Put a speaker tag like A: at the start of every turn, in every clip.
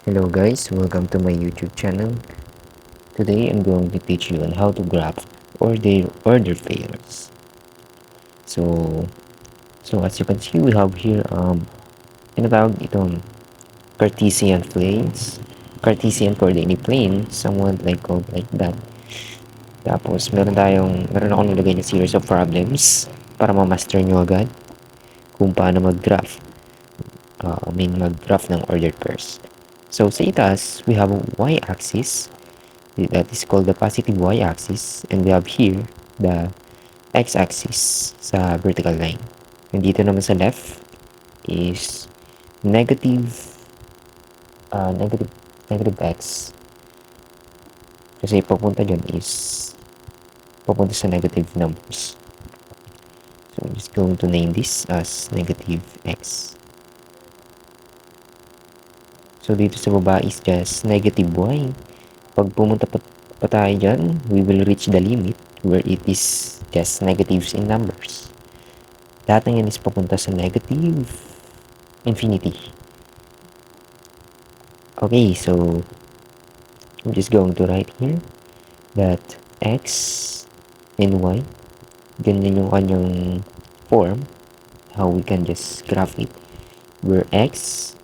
A: Hello guys, welcome to my YouTube channel. Today I'm going to teach you on how to graph order pairs. So, as you can see, we have here tinatawag itong Cartesian planes, Cartesian coordinate plane, somewhat like called like that. Tapos meron akong nilagay na series of problems para ma-master nyo agad kung paano mag-graph. Mag-graph ng ordered pairs. So sa itaas, we have a y-axis that is called the positive y-axis, and we have here the x-axis sa vertical line. And dito naman sa left is negative negative negative x, kasi papunta dyan is papunta sa negative numbers. So I'm just going to name this as negative x. So dito sa baba is just negative y. Pag pumunta pa tayo dyan, we will reach the limit where it is just negatives in numbers. Lahat ng yan is papunta sa negative infinity. Okay, so I'm just going to write here that x and y, ganyan yung kanyang form, how we can just graph it, where x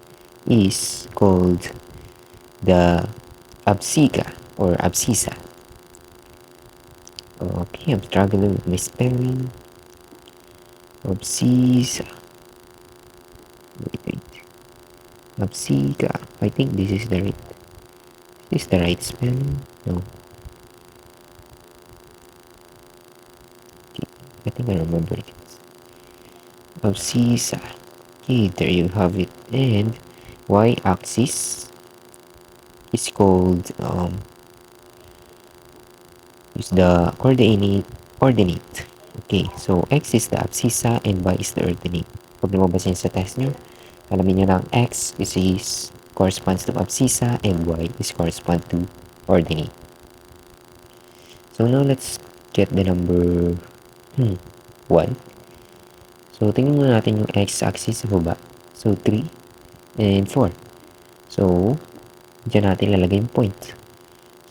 A: is called the abscissa or abscissa. Okay, I'm struggling with my spelling. Abscissa. Wait. Abscissa. I think this is the right. Is this the right spelling? No. Okay, I think I remember it. Abscissa. Okay, there you have it. And y-axis is called is the ordinate. Okay, so x is the abscissa and y is the ordinate. Pag lumabas yan sa test nyo, alamin nyo na ang x is corresponds to abscissa and y is correspond to ordinate. So now let's get the number 1. So tingnan muna natin yung x-axis sa baba. So 3 and 4. So dyan natin lalagay yung point.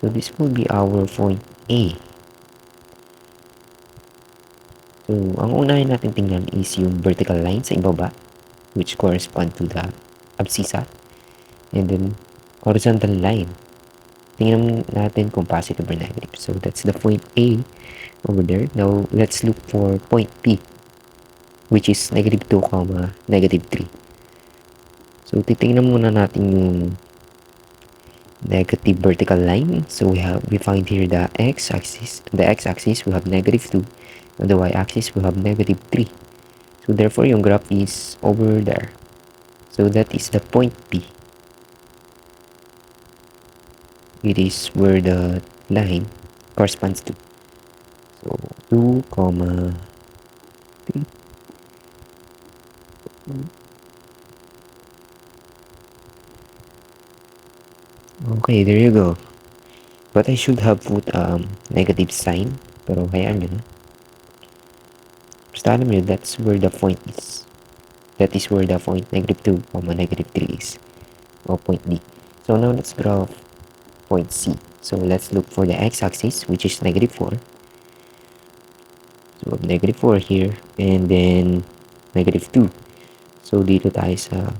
A: So this will be our point A. So ang unahin natin tingnan is yung vertical line sa ibaba, which correspond to the abscissa. And then horizontal line, tingnan natin kung positive or negative. So that's the point A over there. Now let's look for point P, which is negative 2, negative 3. So titingnan muna natin yung negative vertical line. So we find here the x-axis. The x-axis we have negative 2. On the y-axis we have negative 3. So therefore yung graph is over there. So that is the point P. It is where the line corresponds to. So 2, 3. Okay, there you go. But I should have put negative sign, pero hayaan nyo na. Basta alam nyo, that's where the point is. That is where the point negative 2, negative 3 is. O point D. So now let's graph point C. So let's look for the x-axis, which is negative 4. So negative 4 here, and then negative 2. So dito tayo sa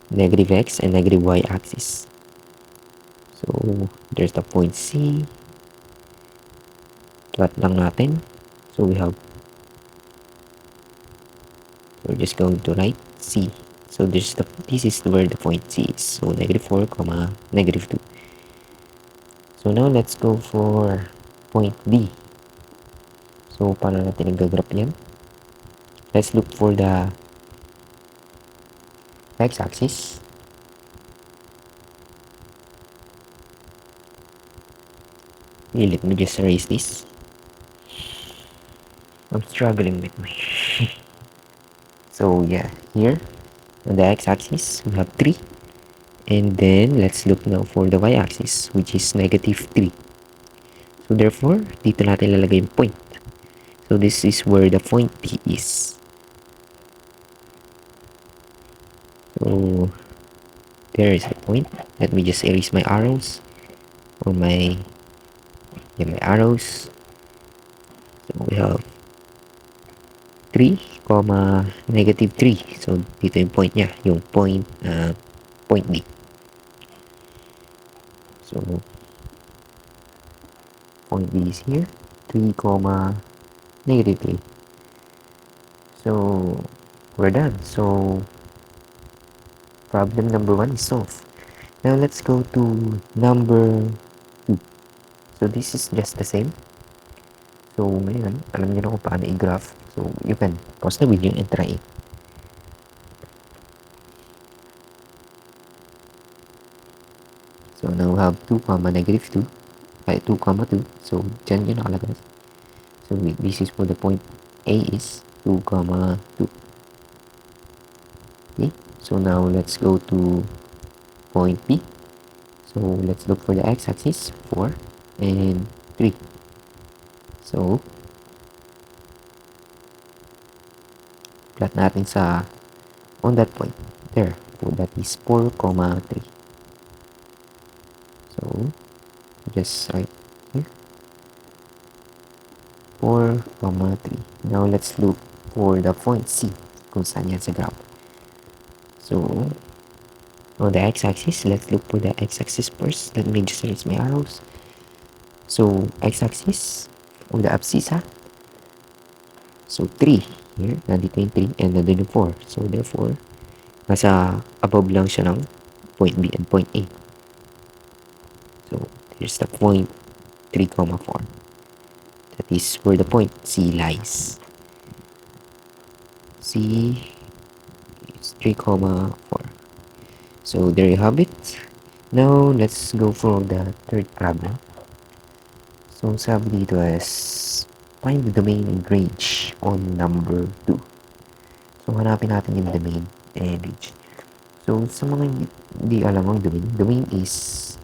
A: negative x and negative y axis. So there's the point C. Plot lang natin. So we're just going to write C. So this is where the point C is. So negative 4, negative 2. So now let's go for point D. So paano natin nag-graph yan? Let's look for the x-axis. Let me just erase this. I'm struggling with my so yeah, here on the x-axis we have 3, and then let's look now for the y-axis, which is negative 3. So therefore dito natin lalagay yung point. So this is where the point P is. So there is the point. Let me just erase my arrows or my arrows. So we have 3, negative 3. So dito yung point niya, yung point D. So point B is here, 3, negative 3. So we're done. So problem number 1 is solved. Now let's go to number 2. So this is just the same. So ngayon, alam niyo na kung paano i-graph. So you can pause the video and try it. So now we have 2, negative 2. 2, 2. So dyan yun nakalagay. So this is for the point A is 2, 2. Okay, so now let's go to point B. So let's look for the x-axis, 4 and 3. So plot natin sa on that point there. So that is 4, 3. So just right here, 4, 3. Now let's look for the point C kung saan yan sa graph. So on the x-axis, let's look for the x-axis first. Let me just erase my arrows. So x-axis on the abscissa. So 3 here, nandito yung 3 and nandito yung 4. So therefore, nasa above lang siya ng point B and point A. So here's the point 3, 4. That is where the point C lies. C is 3, 4. So there you have it. Now let's go for the third problem. So sabi dito is find the domain and range on number 2. So hanapin natin yung domain and range. So sa mga hindi alam ang domain is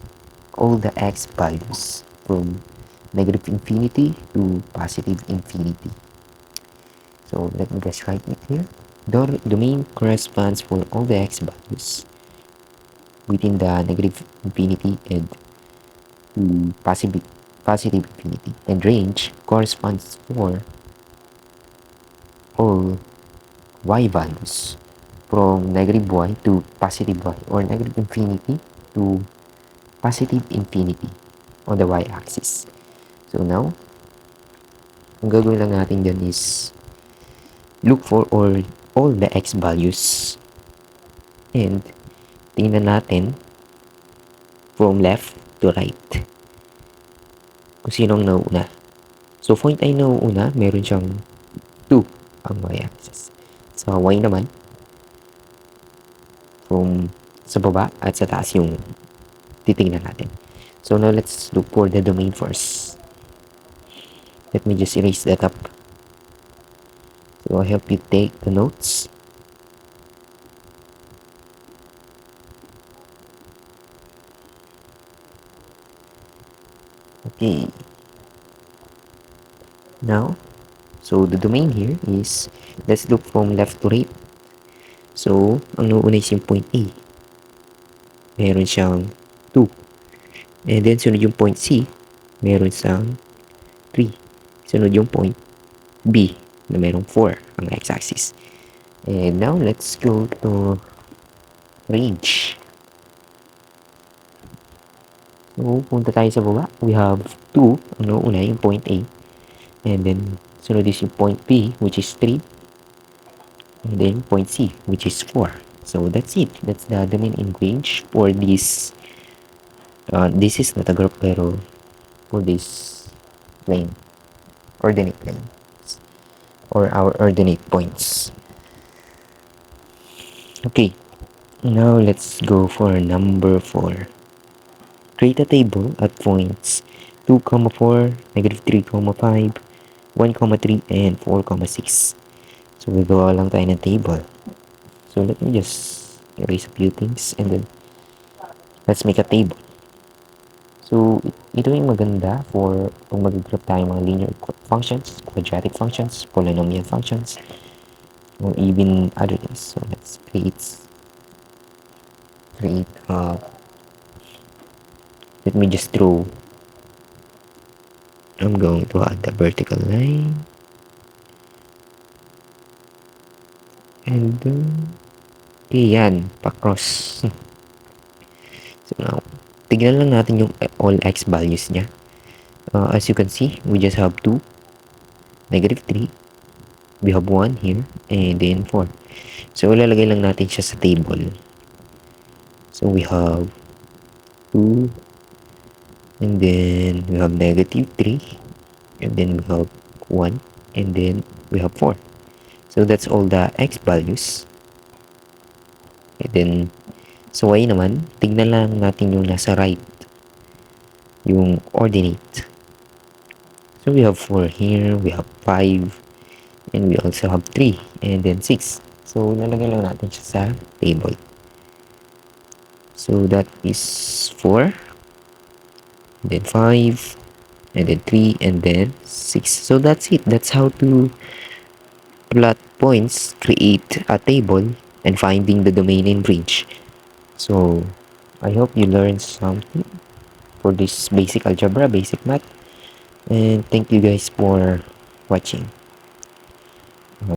A: all the x values from negative infinity to positive infinity. So let me just write it here. The domain corresponds for all the x values within the negative infinity and positive infinity, and range corresponds for all y values from negative y to positive y, or negative infinity to positive infinity on the y-axis. So now, ang gagawin lang natin dyan is look for all the x values and tingnan natin from left to right kung sinong nauuna. So point ay nauuna, meron siyang 2 ang y-axis. Sa y naman, from sa baba at sa taas yung titingnan natin. So now let's look for the domain first. Let me just erase that up. So I'll help you take the notes. Okay. Now, so the domain here is, let's look from left to right. So, ang nauuna is yung point A. Meron siyang 2. And then, sunod yung point C. Meron siyang 3. Sunod yung point B na merong 4 ang x-axis. And now, let's go to range. So, punta tayo sa baba. We have 2. Ang nauuna yung point A. And then, sunod is yung point B, which is 3. And then, point C, which is 4. So, that's it. That's the domain and range for this. This is not a graph, pero for this plane. Coordinate plane. Or our ordinate points. Okay. Now, let's go for number 4. Create a table at points 2, 4, negative 3, 5, 1, 3, and 4, 6. So, gagawa lang tayo ng table. So, let me just erase a few things and then let's make a table. So, ito yung maganda for kung mag-graph tayo mga linear functions, quadratic functions, polynomial functions, or even other things. So, let's create create let me just draw. I'm going to add the vertical line and okay, yan, pa-cross. So now, tignan lang natin yung all x values niya. As you can see, we just have 2, -3, we have 1 here, and then 4. So, ilalagay lang natin siya sa table. So, we have 2, and then we have -3, and then we have 1, and then we have 4. So, that's all the x values. And then, so y naman, tignan lang natin yung nasa right, yung ordinate. So, we have 4 here, we have 5, and we also have 3, and then 6. So, lalagay lang natin siya sa table. So, that is 4, and then 5, and then 3, and then 6. So, that's it. That's how to plot points, create a table, and finding the domain and range. So, I hope you learned something for this basic algebra, basic math. And thank you guys for watching.